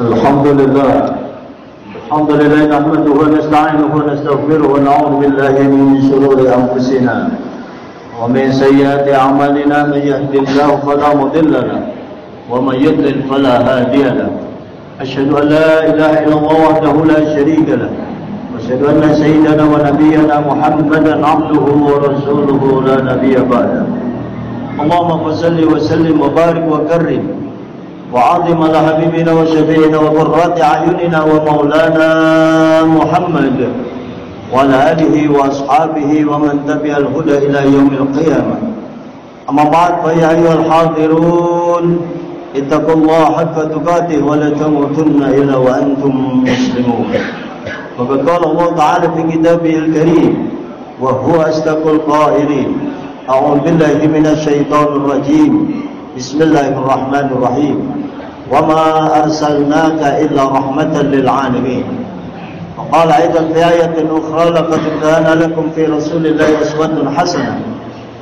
الحمد لله نحمده ونستعينه ونستغفره ونعوذ بالله من شرور أنفسنا ومن سيئات أعمالنا. من يهد الله فلا مضل له ومن يضلل فلا هادي له. أشهد أن لا إله إلا الله وحده لا شريك له وأشهد أن سيدنا ونبينا محمدا عبده ورسوله لا نبي بعده. اللهم صل وسلم وبارك وكرم وعظم على حبيبنا وشفيعنا وقرة أعيننا ومولانا محمد وعلى آله وأصحابه ومن تبع الهدى إلى يوم القيامة. أما بعد فيا أيها الحاضرون اتقوا الله حق تقاته ولا تموتن إلا وأنتم مسلمون. وقد قال الله تعالى في كتابه الكريم وهو أصدق القائلين: أعوذ بالله من الشيطان الرجيم بسم الله الرحمن الرحيم وما أرسلناك إلا رحمة للعالمين. وقال أيضا في آية أخرى: لقد كان لكم في رسول الله أسوة حسنة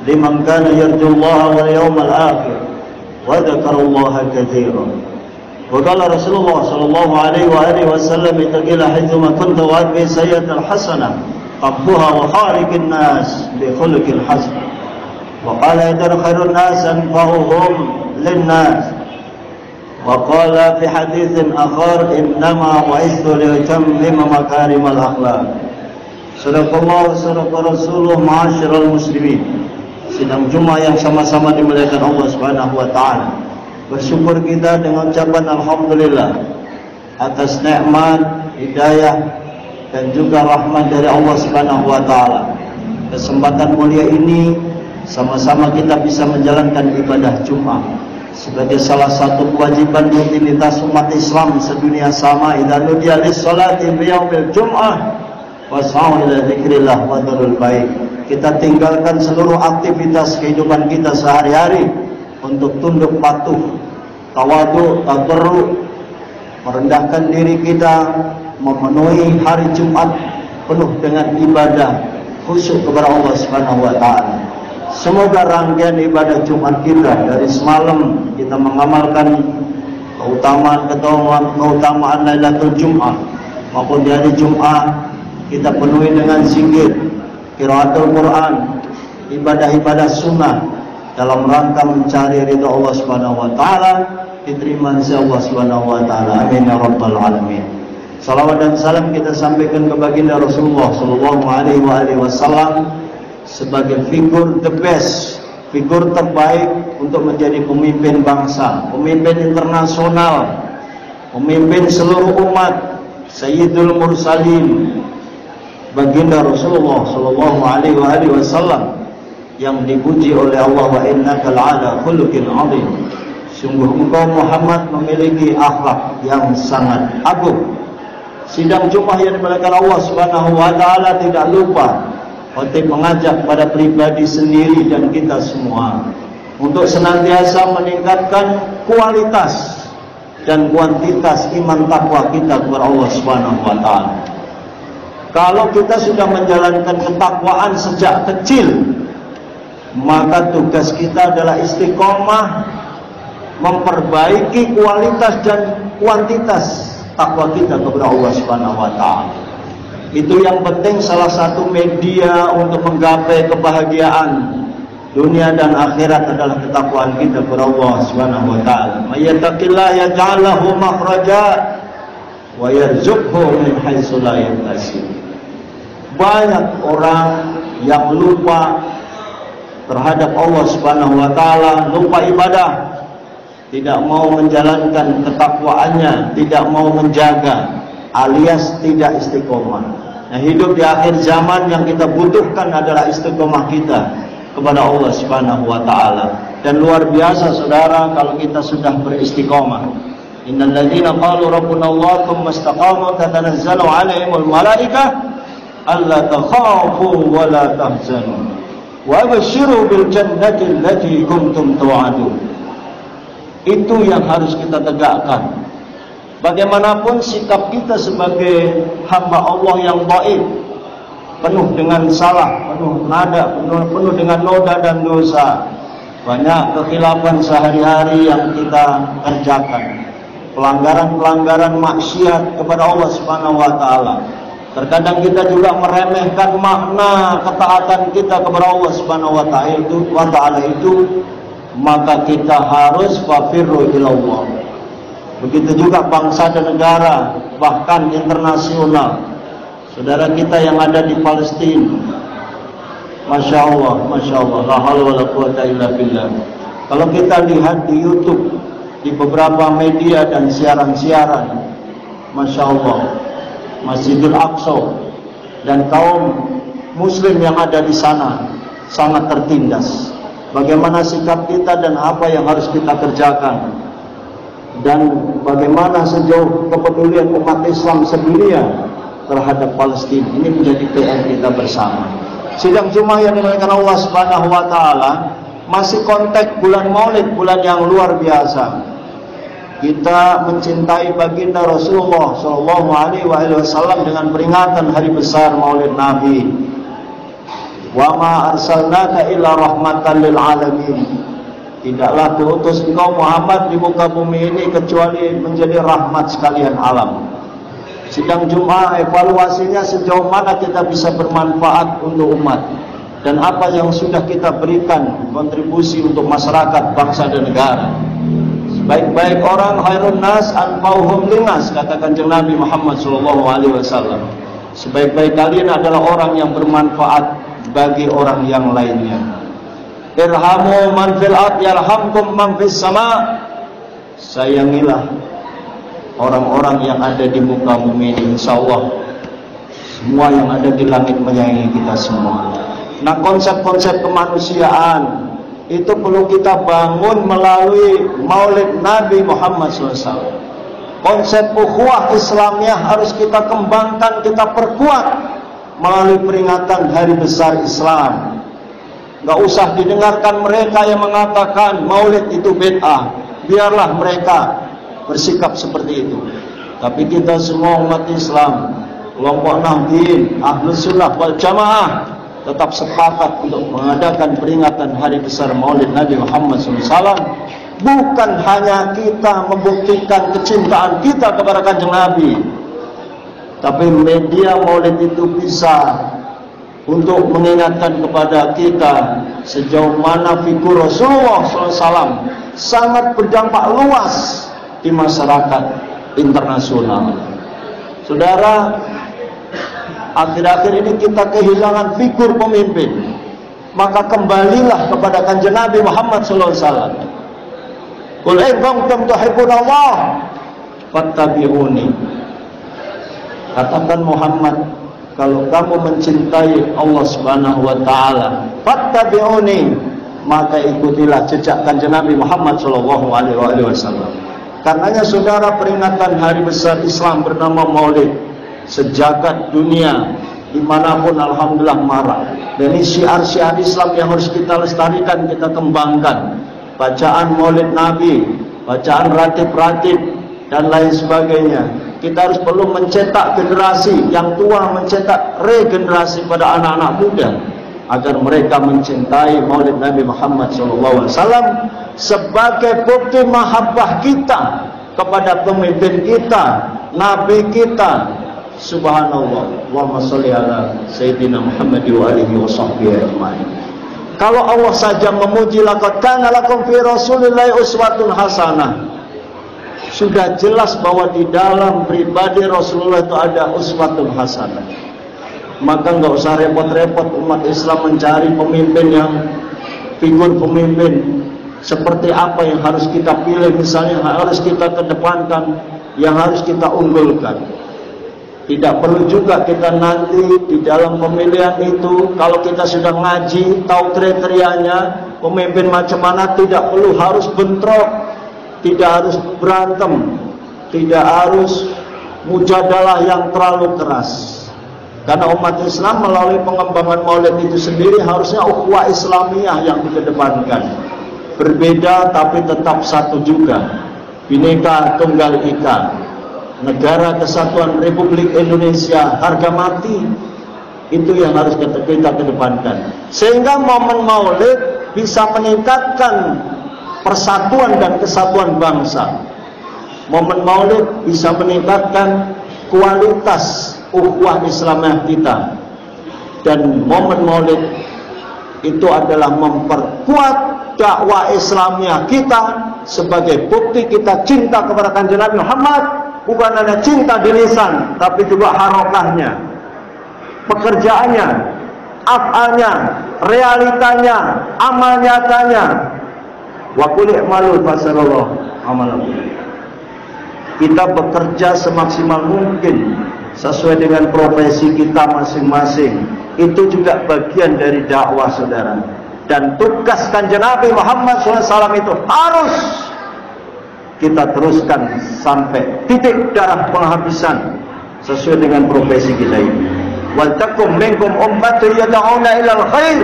لمن كان يرجو الله واليوم الآخر وذكر الله كثيرا. وقال رسول الله صلى الله عليه وآله وسلم: اتقوا حيثما كنت وأتبع السيئة الحسنة قبها وخالق الناس بخلق الحسن. وقال أيضا: خير الناس أنفعهم للناس. وقال في حديث آخر: إنما بعثت لأتمم مكارم الأخلاق. صدق الله وصدق رسوله. Ma'asyiral muslimin, sidang Jumat yang sama-sama dimuliakan Allah Subhanahu wa taala. Bersyukur kita dengan ucapan alhamdulillah atas nikmat, hidayah dan juga rahmat dari Allah Subhanahu wa taala. Kesempatan mulia ini sama-sama kita bisa menjalankan ibadah Jumat sebagai salah satu kewajiban rutinitas umat Islam sedunia sama. Idza nudiya lis-salati fi yaumil jum'ah fas'au ila dzikrillah wa dzarul bait. Kita tinggalkan seluruh aktivitas kehidupan kita sehari-hari untuk tunduk patuh, tawadhu, tadarru, merendahkan diri kita, memenuhi hari Jumat penuh dengan ibadah khusyuk kepada Allah Subhanahu wa taala. Semoga rangkaian ibadah Jumat kita dari semalam kita mengamalkan keutamaan Lailatul Jum'ah maupun di hari Jumat kita penuhi dengan zikir, qiraatul Quran, ibadah-ibadah sunnah dalam rangka mencari ridha Allah Subhanahu wa taala, diterima oleh Allah Subhanahu wa taala. Amin ya rabbal alamin. Salawat dan salam kita sampaikan ke baginda Rasulullah sallallahu alaihi wasallam sebagai figur the best, figur terbaik untuk menjadi pemimpin bangsa, pemimpin internasional, pemimpin seluruh umat, Sayyidul Mursalin, baginda Rasulullah sallallahu alaihi wasallam yang dipuji oleh Allah, wa innaka la'ala khuluqin 'adzim. Sungguh engkau Muhammad memiliki akhlak yang sangat agung. Sidang Jumat yang dimuliakan Allah Subhanahu wa taala tidak lupa untuk mengajak pada pribadi sendiri dan kita semua untuk senantiasa meningkatkan kualitas dan kuantitas iman takwa kita kepada Allah Subhanahu wa taala. Kalau kita sudah menjalankan ketakwaan sejak kecil, maka tugas kita adalah istiqomah memperbaiki kualitas dan kuantitas takwa kita kepada Allah Subhanahu wa taala. Itu yang penting, salah satu media untuk menggapai kebahagiaan dunia dan akhirat adalah ketakwaan kita kepada Allah Subhanahu wa taala. May yattaqillah yaj'al lahu makhraja wa yarzuqhu min haitsu la yahtasib. Banyak orang yang lupa terhadap Allah Subhanahu wa taala, lupa ibadah, tidak mau menjalankan ketakwaannya, tidak mau menjaga, alias tidak istiqomah. Nah, hidup di akhir zaman yang kita butuhkan adalah istiqomah kita kepada Allah Subhanahu wa taala. Dan luar biasa saudara kalau kita sudah beristiqomah. Innal ladzina qalu rabbuna Allah tsumma istaqamu tatanazzalu 'alaihimul malaikah alla takhafu wa la tahzanu wa abshiru bil jannati allati kuntum tu'adun. Itu yang harus kita tegakkan. Bagaimanapun sikap kita sebagai hamba Allah yang dhaif, penuh dengan salah, penuh nada, penuh dengan noda dan dosa, banyak kekhilafan sehari-hari yang kita kerjakan. pelanggaran-pelanggaran maksiat kepada Allah Subhanahu wa taala. Terkadang kita juga meremehkan makna ketaatan kita kepada Allah Subhanahu wa taala itu, maka kita harus fafirru ilallah. Begitu juga bangsa dan negara, bahkan internasional. Saudara kita yang ada di Palestina, Masya Allah, la haula wala quwata illa billah. Kalau kita lihat di YouTube, di beberapa media dan siaran-siaran, Masya Allah, Masjidil Aqsa dan kaum muslim yang ada di sana sangat tertindas. Bagaimana sikap kita dan apa yang harus kita kerjakan, dan bagaimana sejauh kepedulian umat Islam sedunia terhadap Palestina. Ini menjadi PR kita bersama. Sidang Jumat yang dimuliakan Allah Subhanahu wa taala, masih konteks bulan Maulid, bulan yang luar biasa. Kita mencintai baginda Rasulullah sallallahu alaihi wasallam dengan peringatan hari besar Maulid Nabi. Wa ma arsalnaka illa rahmatan lil alamin. Tidaklah diutus engkau Muhammad di muka bumi ini kecuali menjadi rahmat sekalian alam. Sidang Jumat, evaluasinya sejauh mana kita bisa bermanfaat untuk umat, dan apa yang sudah kita berikan kontribusi untuk masyarakat, bangsa dan negara. Sebaik-baik orang khairun nas anfa'uhum linnas, kata Kanjeng Nabi Muhammad SAW. Sebaik-baik kalian adalah orang yang bermanfaat bagi orang yang lainnya. Irhamu man fil ard yarhamkum man fis sama. Sayangilah orang-orang yang ada di muka bumi ini, insyaallah semua yang ada di langit menyayangi kita semua. Nah, konsep-konsep kemanusiaan itu perlu kita bangun melalui Maulid Nabi Muhammad SAW. Konsep ukhuwah Islamiyah harus kita kembangkan, kita perkuat melalui peringatan hari besar Islam. Gak usah didengarkan mereka yang mengatakan Maulid itu bid'ah. Biarlah mereka bersikap seperti itu. Tapi kita semua umat Islam, kelompok Nahdien, Ahlus Sunnah wal Jamaah, tetap sepakat untuk mengadakan peringatan hari besar Maulid Nabi Muhammad SAW. Bukan hanya kita membuktikan kecintaan kita kepada Kanjeng Nabi, tapi media Maulid itu bisa untuk mengingatkan kepada kita sejauh mana figur Rasulullah SAW sangat berdampak luas di masyarakat internasional. Saudara, akhir-akhir ini kita kehilangan figur pemimpin, maka kembalilah kepada Kanjeng Nabi Muhammad SAW. Qul in kuntum tuhibbunallah fattabi'uni. Katakan Muhammad, kalau kamu mencintai Allah Subhanahu wa taala, fattabi'uni, maka ikutilah jejak Kanjeng Nabi Muhammad sallallahu alaihi wasallam. Karenanya saudara, peringatan hari besar Islam bernama Maulid sejagat dunia dimanapun alhamdulillah marak. Dan ini syiar-syiar Islam yang harus kita lestarikan, kita kembangkan. Bacaan Maulid Nabi, bacaan ratib-ratib dan lain sebagainya. Kita harus perlu mencetak generasi yang tua, mencetak regenerasi pada anak-anak muda agar mereka mencintai Maulid Nabi Muhammad SAW sebagai bukti mahabbah kita kepada pemimpin kita, Nabi kita. Subhanallah. Allahumma sholli ala Sayyidina Muhammad wa alihi wa sahbihi ajma'in. Kalau Allah saja memuji, laqad kana lakum fi Rasulillahi uswatun hasanah, sudah jelas bahwa di dalam pribadi Rasulullah itu ada uswatun hasanah. Maka nggak usah repot-repot umat Islam mencari pemimpin yang figur pemimpin seperti apa yang harus kita pilih, misalnya yang harus kita kedepankan, yang harus kita unggulkan. Tidak perlu juga kita nanti di dalam pemilihan itu, kalau kita sudah ngaji, tahu kriterianya, pemimpin macam mana, tidak perlu harus bentrok, tidak harus berantem, tidak harus mujadalah yang terlalu keras. Karena umat Islam melalui pengembangan Maulid itu sendiri harusnya ukhuwah Islamiyah yang dikedepankan. Berbeda tapi tetap satu juga. Bhinneka Tunggal Ika. Negara Kesatuan Republik Indonesia, harga mati, itu yang harus kita kedepankan. Sehingga momen Maulid bisa meningkatkan persatuan dan kesatuan bangsa. Momen Maulid bisa meningkatkan kualitas ukhuwah Islamiyah kita. Dan momen Maulid itu adalah memperkuat dakwah Islamiyah kita sebagai bukti kita cinta kepada Kanjeng Nabi Muhammad. Bukan hanya cinta di lisan, tapi juga harokahnya, pekerjaannya, af'alnya, realitanya, amal nyatanya. Wa qul i'malu fasarallahu amalakum. Kita bekerja semaksimal mungkin sesuai dengan profesi kita masing-masing. Itu juga bagian dari dakwah, saudara. Dan tugas Kanjeng Nabi Muhammad SAW itu harus kita teruskan sampai titik darah penghabisan sesuai dengan profesi kita ini. Wal takum minkum ummatun yad'una ilal khair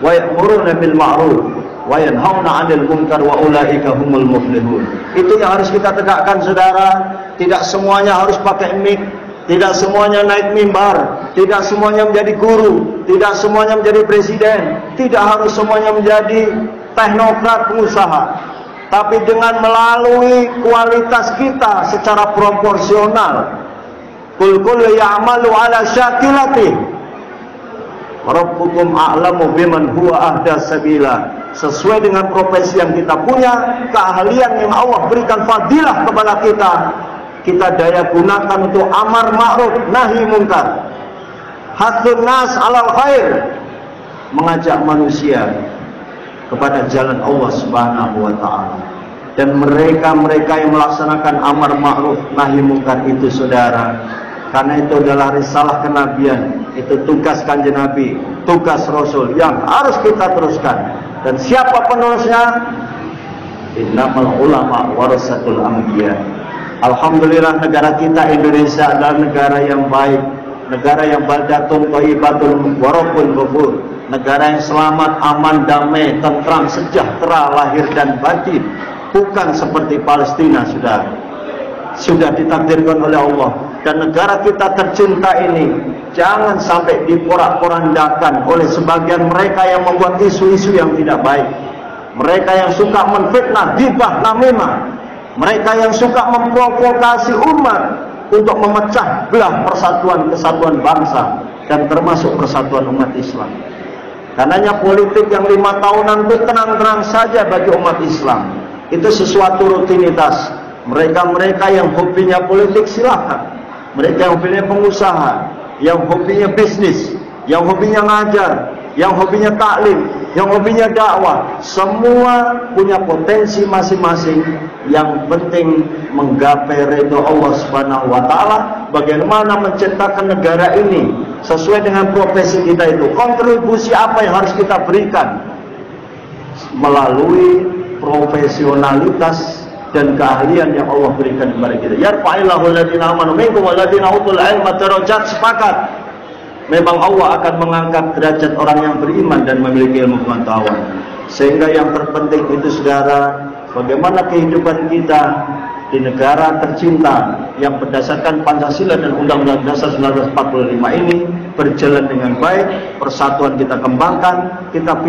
wa ya'muruna bil ma'ruf wa yanhauna 'anil munkar wa ulaika humul muflihun. Itu yang harus kita tegakkan, saudara. Tidak semuanya harus pakai mic, tidak semuanya naik mimbar, tidak semuanya menjadi guru, tidak semuanya menjadi presiden, tidak harus semuanya menjadi teknokrat pengusaha. Tapi dengan melalui kualitas kita secara proporsional. Kul ya'malu ala syakilati Rabbukum a'lamu biman huwa ahda sabila. Sesuai dengan profesi yang kita punya, keahlian yang Allah berikan fadilah kepada kita, kita daya gunakan untuk amar ma'ruf nahi munkar, hasun nas alal khair, mengajak manusia kepada jalan Allah Subhanahu wa ta'ala. Dan mereka-mereka yang melaksanakan amar ma'ruf nahi munkar itu, saudara, karena itu adalah risalah kenabian, itu tugas Kanjeng Nabi, tugas Rasul yang harus kita teruskan. Dan siapa penerusnya? Innamal ulama warasatul anbiya. Alhamdulillah, negara kita Indonesia adalah negara yang baik, negara yang baldatun thayyibatun wa rabbun ghafur, negara yang selamat, aman, damai, tentram, sejahtera lahir dan batin. Bukan seperti Palestina, sudah ditakdirkan oleh Allah. Dan negara kita tercinta ini jangan sampai diporak-porandakan oleh sebagian mereka yang membuat isu-isu yang tidak baik, mereka yang suka menfitnah, ghibah, namimah, mereka yang suka memprovokasi umat untuk memecah belah kesatuan bangsa dan termasuk persatuan umat Islam. Karenanya politik yang 5 tahunan itu tenang-tenang saja bagi umat Islam. Itu sesuatu rutinitas. Mereka-mereka yang hobinya politik silahkan. Mereka yang hobinya pengusaha, yang hobinya bisnis, yang hobinya ngajar, yang hobinya taklim, yang hobinya dakwah, semua punya potensi masing-masing. Yang penting menggapai ridho Allah Subhanahu wa ta'ala. Bagaimana menciptakan negara ini sesuai dengan profesi kita itu. Kontribusi apa yang harus kita berikan melalui profesionalitas dan keahlian yang Allah berikan kepada kita. Yarfa'illahu alladziina aamanu minkum walladziina utul 'ilma darajat. Sepakat. Memang Allah akan mengangkat derajat orang yang beriman dan memiliki ilmu pengetahuan. Sehingga yang terpenting itu, saudara, bagaimana kehidupan kita di negara tercinta yang berdasarkan Pancasila dan Undang-Undang Dasar 1945 ini berjalan dengan baik. Persatuan kita kembangkan, kita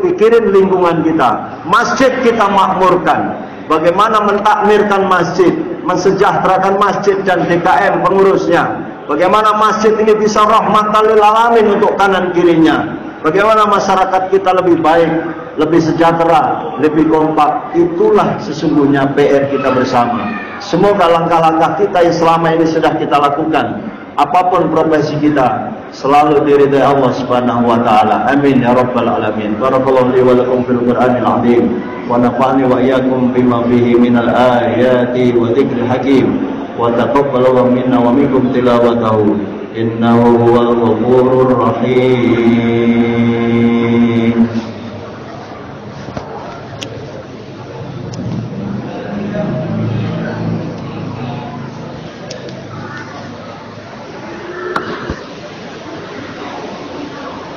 pikirin lingkungan kita, masjid kita makmurkan. Bagaimana mentakmirkan masjid, mensejahterakan masjid dan DKM pengurusnya. Bagaimana masjid ini bisa rahmatan lil alamin untuk kanan kirinya. Bagaimana masyarakat kita lebih baik, lebih sejahtera, lebih kompak. Itulah sesungguhnya PR kita bersama. Semoga langkah-langkah kita yang selama ini sudah kita lakukan, apapun profesi kita, selalu diridhai Allah Subhanahu wa ta'ala. Amin ya rabbal alamin. Barakallahu li wa lakum fil Qur'anil azim wa nafa'ani wa iyyakum bima fihi minal ayati wa dzikril hakim wa taqabbalallahu minna wa minkum tilawatahu innahu huwal ghafurur rahim.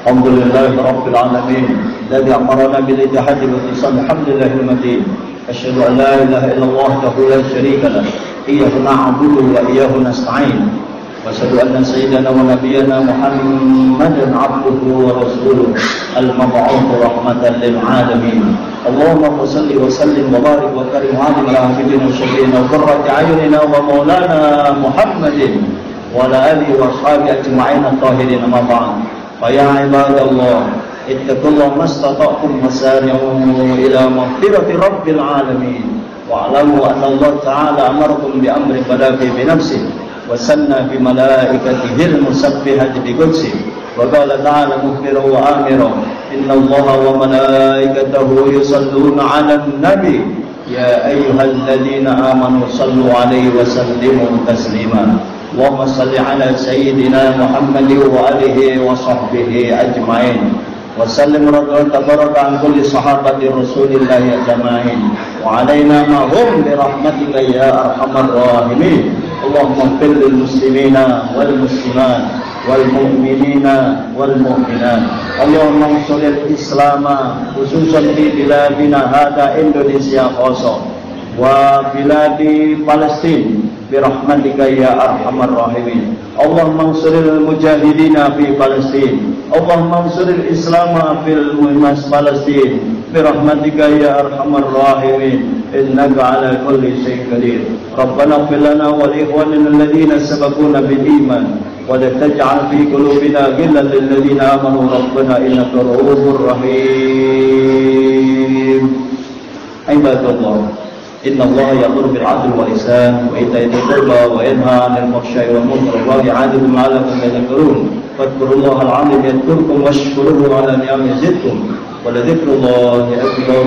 Alhamdulillah Rabbil Alamin alladzi amarna bil ittihadi wa ittisal. Alhamdulillahil matin. Asyhadu an la ilaha illallah wahdahu la syarika lah. Iyyahu na'budu wa iyyahu nasta'in. وأشهد أن سيدنا ونبينا محمدا عبده ورسوله المبعوث رحمة للعالمين. اللهم صل وسلم وبارك وكرم وعظم على حبيبنا وشفيعنا وقرة أعيننا ومولانا محمد وعلى آله وأصحابه أجمعين الطاهرين. أما بعد، فيا عباد الله اتقوا الله ما استطعتم وسارعوا إلى مغفرة رب العالمين، واعلموا أن الله تعالى أمركم بأمر بدأ بنفسه وسنى بملائكته المسبحة بقدسه، وقال تعالى مخبرا وآمرا: إن الله وملائكته يصلون على النبي يا أيها الذين آمنوا صلوا عليه وسلموا تسليما. اللهم صل على سيدنا محمد وآله وصحبه أجمعين وسلم تبارك عن كل صحابة رسول الله أجمعين وعلينا معهم برحمتك يا أرحم الراحمين. اللهم اغفر للمسلمين والمسلمات والمؤمنين والمؤمنات. اللهم انصر الإسلام خصوصا في بلادنا هذا إندونيسيا خاصة وبلاد فلسطين برحمتك يا أرحم الراحمين. اللهم انصر المجاهدين في فلسطين. اللهم انصر الإسلام في فلسطين برحمتك يا أرحم الراحمين إنك على كل شيء قدير. ربنا اغفر لنا ولإخواننا الذين سبقونا بالإيمان ولا تجعل في قلوبنا غلا للذين آمنوا ربنا إنك رؤوف رحيم. عباد الله، إن الله يأمر بالعدل والإحسان وإيتاء ذي القربى وينهى عن الفحشاء والمنكر والبغي يعظكم لعلكم تذكرون. فاذكروا الله العظيم يذكركم واشكروه على نعمه يزدكم ولذكر الله أكبر.